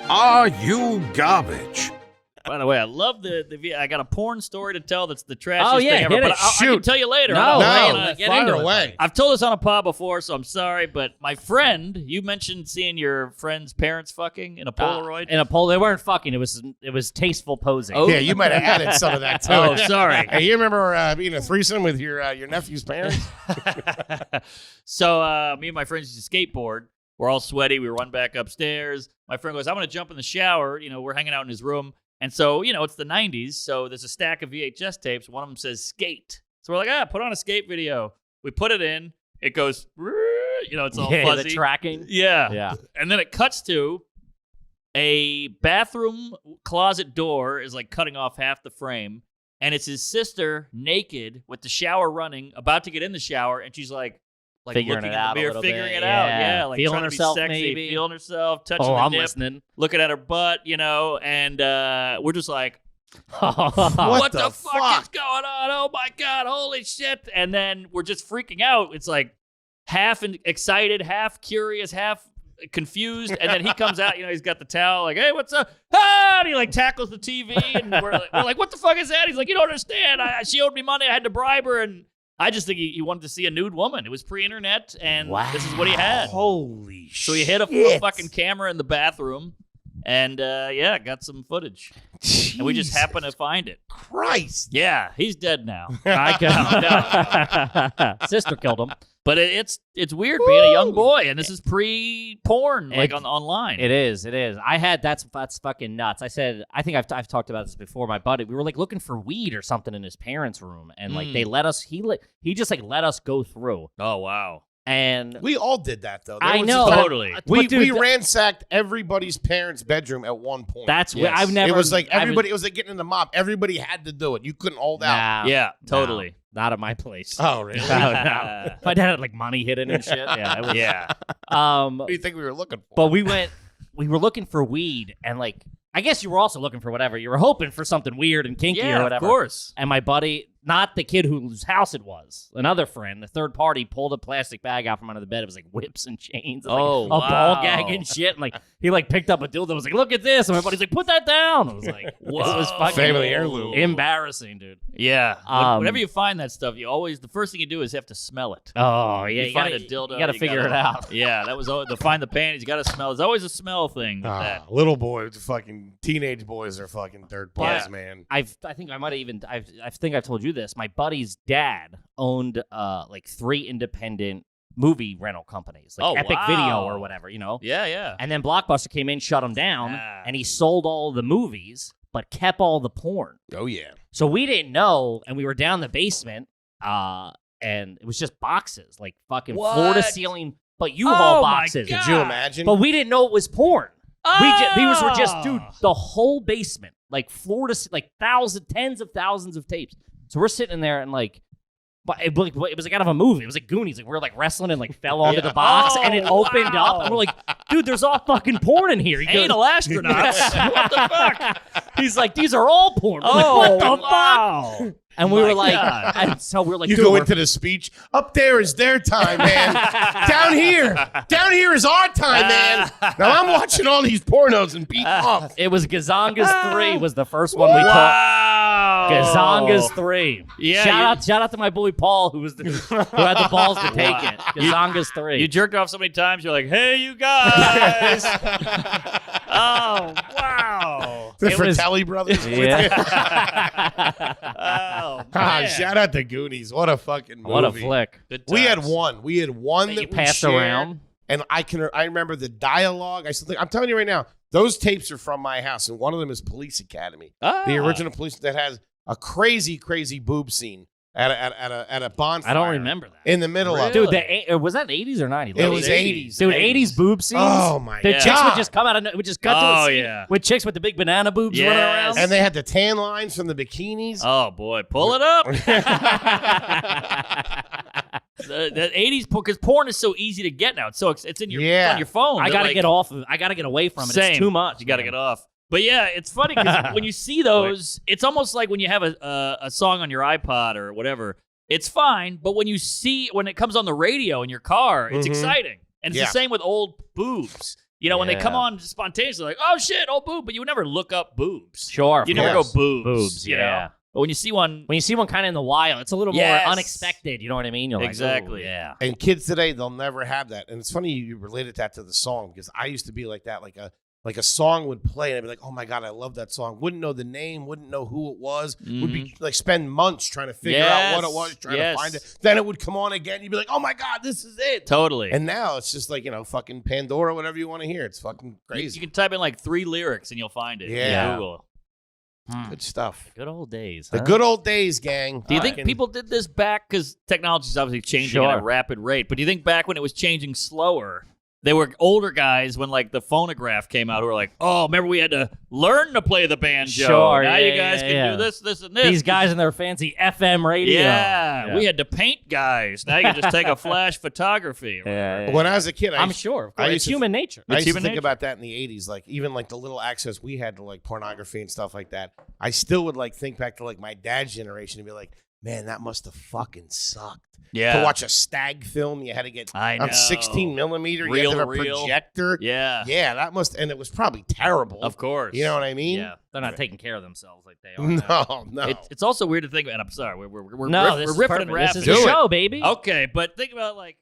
Are you garbage? By the way, I love the. I got a porn story to tell. That's the trashiest Oh, yeah, thing ever. hit But it. I can Shoot. tell you later. No, I don't no, wanna get fire into it. away. I've told this on a pod before, so I'm sorry. But my friend, you mentioned seeing your friend's parents fucking in a Polaroid. In a pole, they weren't fucking. It was tasteful posing. Oh. Yeah, you might have added some of that to Oh, it. sorry. Hey, you remember being a threesome with your nephew's parents? So me and my friends used to skateboard. We're all sweaty. We run back upstairs. My friend goes, I'm going to jump in the shower. You know, we're hanging out in his room. And so, you know, it's the 90s. So there's a stack of VHS tapes. One of them says skate. So we're like, put on a skate video. We put it in. It goes, you know, it's all fuzzy. The tracking. Yeah. Yeah. And then it cuts to a bathroom closet door is like cutting off half the frame. And it's his sister naked with the shower running, about to get in the shower. And she's like Figuring looking it in out a the mirror, little figuring bit. it out. Yeah. Yeah. Like Feeling trying to herself, be sexy, maybe. feeling herself, touching Oh, the I'm nip, listening. looking at her butt, you know. And we're just like, What the the fuck fuck? is going on? Oh my God, holy shit. And then we're just freaking out. It's like half excited, half curious, half confused. And then he comes out, you know, he's got the towel, like, hey, what's up? Ah! And he like tackles the TV. And we're like, what the fuck is that? He's like, you don't understand. She owed me money. I had to bribe her. And I just think he wanted to see a nude woman. It was pre-internet. And this is what he had. Holy shit. So he hid a fucking camera in the bathroom. And got some footage. And we just happened to find it. Christ. Yeah, he's dead now. Sister killed him. But it's weird being a young boy, and this is pre-porn, like online. It is. I had that's fucking nuts. I think I've talked about this before. My buddy, we were like looking for weed or something in his parents' room, and like they let us. He just like let us go through. Oh wow. And We all did that, though. There I was know a time- Totally. We ransacked everybody's parents' bedroom at one point. that's Yes. I've never. It was like I everybody. It was like getting in the mob. Everybody had to do it. You couldn't hold out. Nah, Yeah, totally. not at my place. Oh, really? No. My dad had like money hidden and shit. Yeah, it was, Yeah. What do you think we were looking for? But we were looking for weed, and like I guess you were also looking for whatever. You were hoping for something weird and kinky Yeah, or whatever. of course. And my buddy, not the kid whose house it was, another friend, the third party, pulled a plastic bag out from under the bed. It was like whips and chains, and, like, Oh, a wow. ball gag and shit. And like he like picked up a dildo, was like, "Look at this!" And my buddy's like, "Put that down." I was like, "Whoa, it was fucking Family heirloom. embarrassing, dude." Yeah. Um, Whenever you find that stuff, the first thing you do is have to smell it. Oh yeah, You find a dildo. You got to figure it out. Yeah, that was always, to find the panties. You got to smell. There's always a smell thing with that. Little boys, fucking teenage boys are fucking third place, Yeah. man. I think I might have even I think I've told you this. My buddy's dad owned like 3 independent movie rental companies, like Oh, Epic wow. Video or whatever, you know. Yeah, yeah. And then Blockbuster came in, shut him down, Ah. and he sold all the movies, but kept all the porn. Oh yeah. So we didn't know, and we were down the basement, and it was just boxes, like fucking What? floor to ceiling, but U-Haul Oh, my boxes. God. Could you imagine? But we didn't know it was porn. These were just, dude, Ah. the whole basement, like floor to like tens of thousands of tapes. So we're sitting there and like, but it was like out of a movie. It was like Goonies. Like we were like wrestling and like fell onto the box, and it opened up, and we're like, dude, there's all fucking porn in here. He goes, Anal astronauts. What the fuck? He's like, these are all porn. We're like, what the fuck? And we My were like, God. and so we're like, you dude, go we're- into the speech. Up there is their time, man. down here is our time, man. Now I'm watching all these pornos and beating off. it was Gazongas 3 was the first one we taught. Wow. Gazongas 3. Yeah, Shout out to my boy Paul who had the balls to take it. Gazongas 3. You jerked off so many times, you're like, hey, you guys. Oh, wow. The It was- Fratelli brothers. yeah. Oh, Ah, man. shout out to Goonies. What a fucking movie. What a flick. Good We had times. one. We had one That that you we passed shared, around. and I remember the dialogue. I'm telling you right now, those tapes are from my house, and one of them is Police Academy, Ah. the original Police that has a crazy boob scene at a bonfire. I don't remember that. In the middle of Dude, it. was that 80s or 90s? It was 80s. 80s. Dude, 80s boob scenes. Oh my The god! chicks would just come out and would just cut to Oh, a scene yeah. with chicks with the big banana boobs Yes. running around. And they had the tan lines from the bikinis. Oh, boy. Pull it up. The 80s, because porn is so easy to get now. It's in your, Yeah. it's on your phone. I They're gotta like, get off of. I gotta get away from it. Same. It's too much. You got to man. get off. But yeah, it's funny because when you see those, it's almost like when you have a song on your iPod or whatever. It's fine, but when it comes on the radio in your car, it's Mhm. exciting. And it's Yeah. the same with old boobs. You know, when they come Yeah. on spontaneously, like, oh shit, oh boob, but you would never look up boobs. Sure. You never go course. boobs. Boobs, you yeah. know? But when you see one, When you see one kind of in the wild, it's a little Yes. more unexpected. You know what I mean? You're like, Exactly. "Ooh, yeah. And kids today, they'll never have that. And it's funny you related that to the song because I used to be like that. Like a song would play and I'd be like, oh my God, I love that song. Wouldn't know the name, wouldn't know who it was. Would be like spend months trying to figure out what it was, trying to find it. Then it would come on again. You'd be like, oh my God, this is it. totally. And now it's just like, fucking Pandora, whatever you want to hear. It's fucking You crazy. can type in like 3 lyrics and you'll find it. Yeah. in Google. Good stuff. Good old days. The huh? good old days, gang. Do you think Fucking- people did this back? Because technology is obviously changing at a Sure. rapid rate. But do you think back when it was changing slower, they were older guys when like the phonograph came out who were like, oh, remember we had to learn to play the banjo. Sure, Now yeah, you guys yeah, can yeah. do this, this, and this. These guys and their fancy FM radio. Yeah, we had to paint guys. Now you can just take a flash photography. Yeah, When I was a kid, I'm sure. Of I course. used It's to- human nature. I used to human think nature. about that in the 80s, like even like the little access we had to like pornography and stuff like that. I still would like think back to like my dad's generation and be like, man, that must have fucking sucked. Yeah. To watch a stag film, you had to get I know. on 16 millimeter, you Reel had to have to a reel. projector. Yeah. Yeah, that must, and it was probably terrible. Of course. You know what I mean? Yeah. They're not taking care of themselves like they are. now. No. It's also weird to think about. And I'm sorry, we're No, riffing this is and perfect. rapping. This is the Do it. show, baby. Okay, but think about like